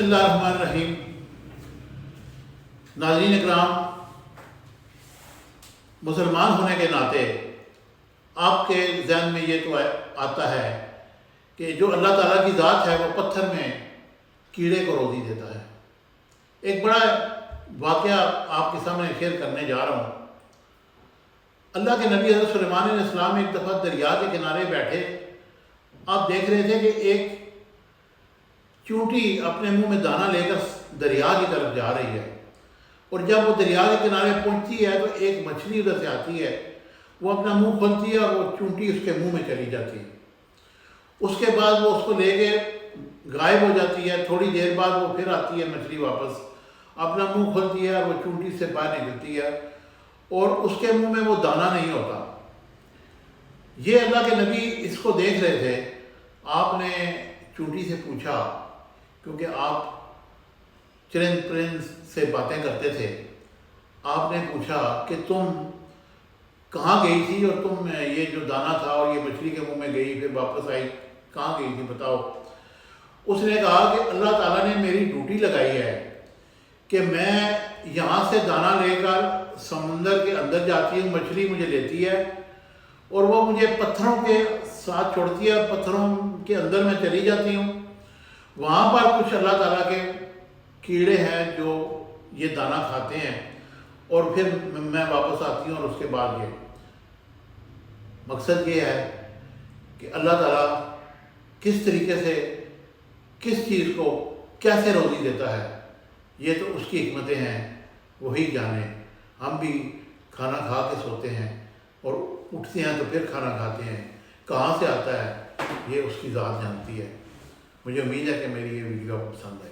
بسم اللہ الرحمن الرحیم۔ ناظرین اکرام، مسلمان ہونے کے ناطے آپ کے ذہن میں یہ تو آتا ہے کہ جو اللہ تعالیٰ کی ذات ہے وہ پتھر میں کیڑے کو روزی دیتا ہے۔ ایک بڑا واقعہ آپ کے سامنے شیئر کرنے جا رہا ہوں۔ اللہ کے نبی حضرت سلیمان علیہ السلام ایک دفعہ دریا کے کنارے بیٹھے، آپ دیکھ رہے تھے کہ ایک چونٹی اپنے منہ میں دانہ لے کر دریا کی طرف جا رہی ہے، اور جب وہ دریا کے کنارے پہنچتی ہے تو ایک مچھلی ادھر سے آتی ہے، وہ اپنا منہ کھولتی ہے اور وہ چونٹی اس کے منہ میں چلی جاتی ہے۔ اس کے بعد وہ اس کو لے کے غائب ہو جاتی ہے۔ تھوڑی دیر بعد وہ پھر آتی ہے مچھلی، واپس اپنا منہ کھولتی ہے اور وہ چونٹی سے باہر نکلتی ہے، اور اس کے منہ میں وہ دانہ نہیں ہوتا۔ یہ اللہ کے نبی اس کو دیکھ رہے تھے۔ آپ نے چونٹی سے پوچھا، کیونکہ آپ چرند پرند سے باتیں کرتے تھے، آپ نے پوچھا کہ تم کہاں گئی تھی، اور تم یہ جو دانہ تھا اور یہ مچھلی کے منہ میں گئی پھر واپس آئی، کہاں گئی تھی بتاؤ۔ اس نے کہا کہ اللہ تعالیٰ نے میری ڈیوٹی لگائی ہے کہ میں یہاں سے دانہ لے کر سمندر کے اندر جاتی ہوں، مچھلی مجھے لیتی ہے اور وہ مجھے پتھروں کے ساتھ چھوڑتی ہے، پتھروں کے اندر میں چلی جاتی ہوں۔ وہاں پر کچھ اللہ تعالیٰ کے کیڑے ہیں جو یہ دانہ کھاتے ہیں، اور پھر میں واپس آتی ہوں، اور اس کے بعد یہ مقصد یہ ہے کہ اللہ تعالیٰ کس طریقے سے کس چیز کو کیسے روزی دیتا ہے، یہ تو اس کی حکمتیں ہیں، وہی جانے۔ ہم بھی کھانا کھا کے سوتے ہیں اور اٹھتے ہیں تو پھر کھانا کھاتے ہیں، کہاں سے آتا ہے یہ اس کی ذات جانتی ہے۔ مجھے امید ہے کہ میری یہ ویڈیو آپ کو پسند آئے۔